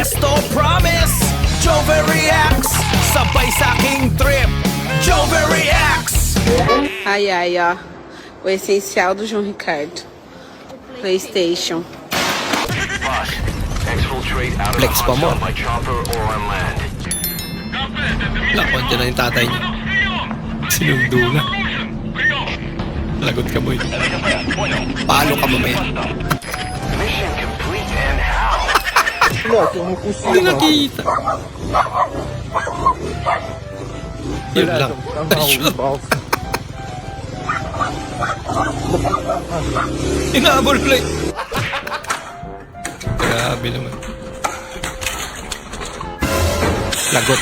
Esto promise Jove reacts Sabay sa aking trip Jove reacts Ai, ai, ó. O essencial do João Ricardo. PlayStation. Flex pa mo. Lakon dyan na yung tatay niya. Sinundo na. Lagot ka, boy. Paano ka mamaya? Hindi nakita. Yun lang. Shoot. Inaabol ulit. Grabe naman. Lagot.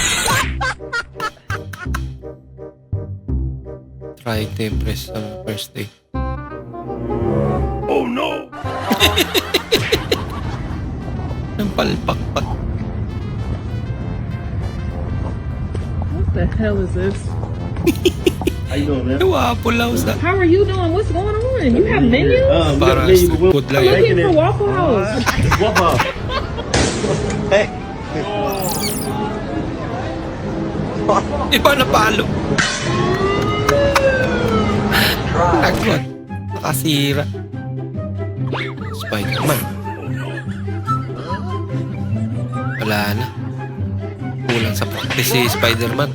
Try to impress on first day. Oh no! Ang palpakpak. What the hell is this? How you doing, man? Waffle House na. How are you doing? What's going on? You have menus? We Para got menu, but food lang I'm yan. looking for Waffle House. Waffle House. Hey. Iba na palo. Lagot. Nakasira. Spider-Man. Wala na. Kulang sa practice si Spider-Man.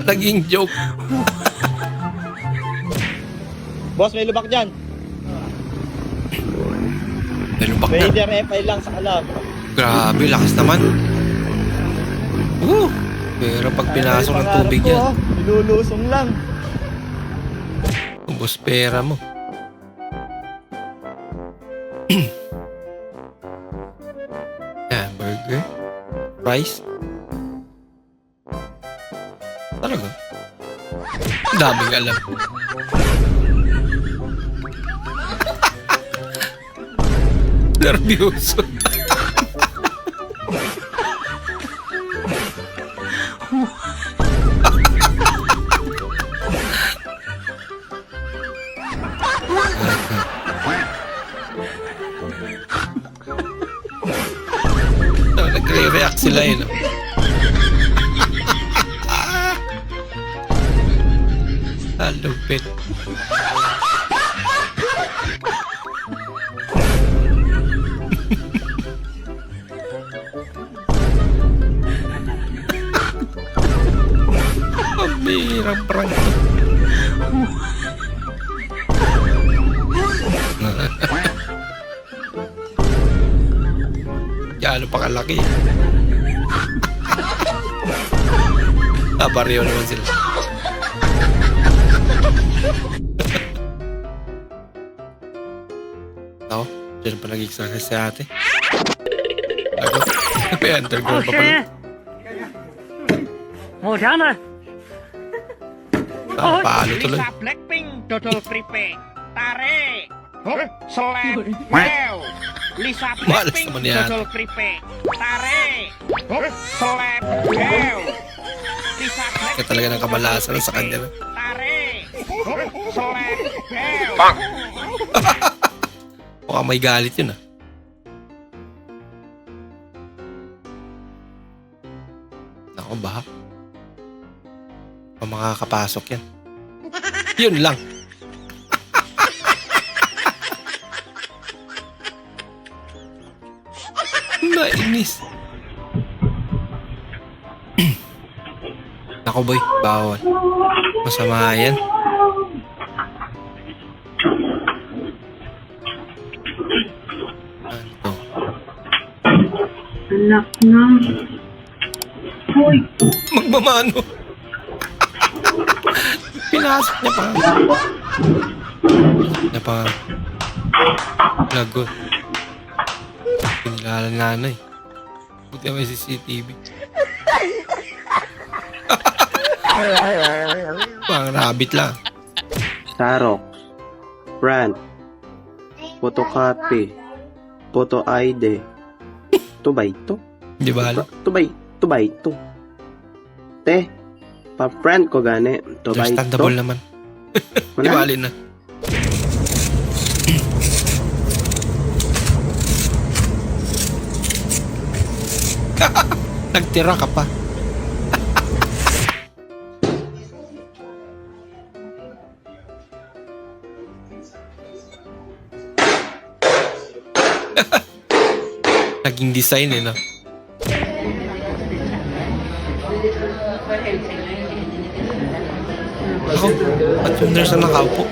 Naging joke. Boss, may lubak dyan. May lupak May na. HDMI lang sa kalam. Grabe, lakas naman. Pero pag pinasok ng tubig yan, Nilulusong lang. ubos pera mo. Yan, burger. Rice. Talaga? Daming alam. Nervyoso. Nagre-react sila yun. Lupit. Pambirang prank to. Gano'n pa kalaki. Baryo naman sila. Ako, dyan pa nag-exercise si ate. Ako, may underground pa pala. Palo tuloy. Lisa Blackpink, dodol kripe, tare, slap, wow. Lisa Malas Blackpink, naman yan. dodol kripe, tare, slap, wow. Lisa Kaya talaga ng kamalasan sa kanya na. tare, slap, wow. Mukhang may galit yun ah. Ako, baha. Pa makakapasok yan. Yun lang. Nainis. Ako boy, bawal. Masama yan. Ano? Anak na. Hoy! Magmamano. Pinasok niya pa. Niya pa. Lagot. Pinilala nanay. Buti may CCTV. Pang rabbit lang. Xerox, brand, photocopy, photo ID. Ito ba ito? Di ba? Ito ba ito? Te, pa-friend ko gani. Ito ba ito? Understandable naman. Di bali na. Nagtira ka pa. Naging design no? Ako, at yung nurse na nakaupo.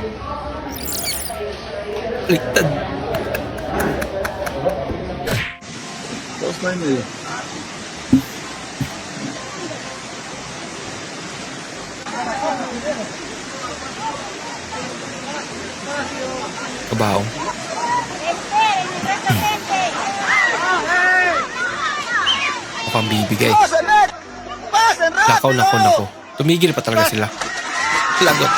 Ligtad. Tapos na yun eh. Kabaong. Mukhang bibigay. Nako. Tumigil pa talaga sila. Lagot.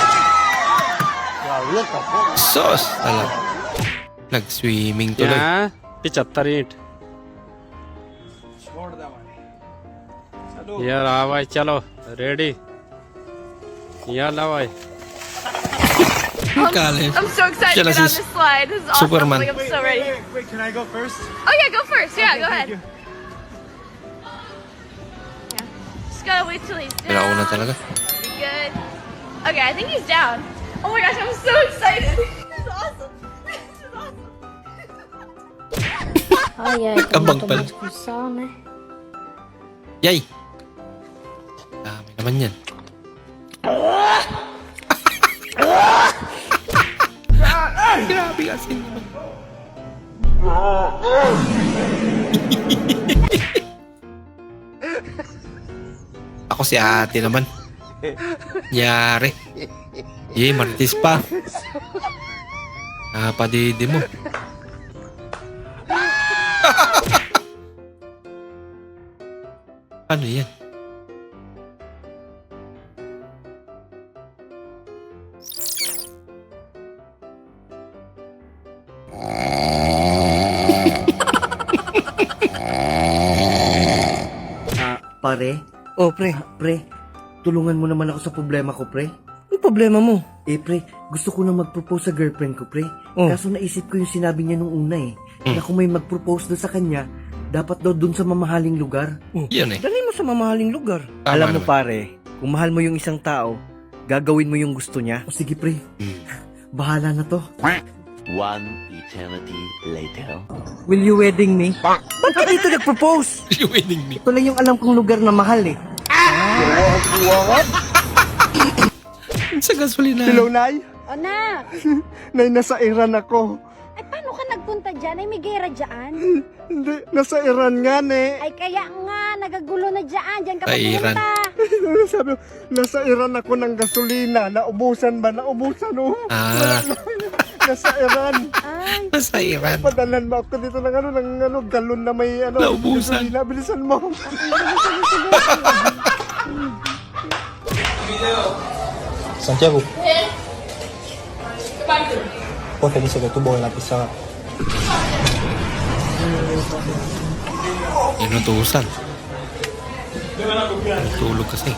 Sos talaga. Nag-swimming tuloy. यहाँ 75 ईंट यार आ भाई चलो रेडी यहाँ ला भाई Kale. I'm so excited Siya to na get on si this slide. This is awesome. Superman. Like, I'm so ready. Wait, can I go first? Oh yeah, go first. Yeah, go ahead. Yeah. Just gotta wait till he's down. Pinauna talaga. Be good. Okay, I think he's down. Oh my gosh, I'm so excited. This is awesome. This is awesome. Ay, ay, Kabang pala. sana. Yay! Dami naman yan. Grabe kasi naman. Ako si ate naman. Yari. Yay, martis pa. Padidi mo. Ano yan? Pare? Oh, pre. Tulungan mo naman ako sa problema ko, pre. Ano problema mo? Pre, gusto ko nang mag-propose sa girlfriend ko, pre. Kaso naisip ko yung sinabi niya nung una na kung may mag-propose doon sa kanya, dapat daw doon sa mamahaling lugar. Yan eh. Dali mo sa mamahaling lugar. Tama Alam mo, naman. pare, kung mahal mo yung isang tao, gagawin mo yung gusto niya. O sige, pre. Bahala na to. One eternity later. Will you wedding me? Ba't ka dito nag-propose? Yung wedding me. Ito lang yung alam kong lugar na mahal eh. Sa gasolina. Hello, Nay? Anak, Nay, nasa Iran ako. ay paano ka nagpunta dyan? Ay may gera dyan? Hindi, nasa Iran nga, ne. Ay kaya nga, nagagulo na dyan. Dyan ka Sa Iran. papunta. Sabi, nasa Iran ako ng gasolina. Naubusan ba? Naubusan, oh. Nasa Iran. Ay, Nasa Iran. Padalan mo ako dito ng galon na may Naubusan. gasolina. Bilisan mo. Santiago. Pô, feliz que tu boy lapis sa. Inutusan. Tulog kasi.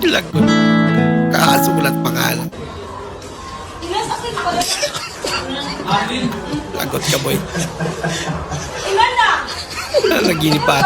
Lagot. Kakasulat pangalan. Lagot ka, boy. Lagi ni Pat.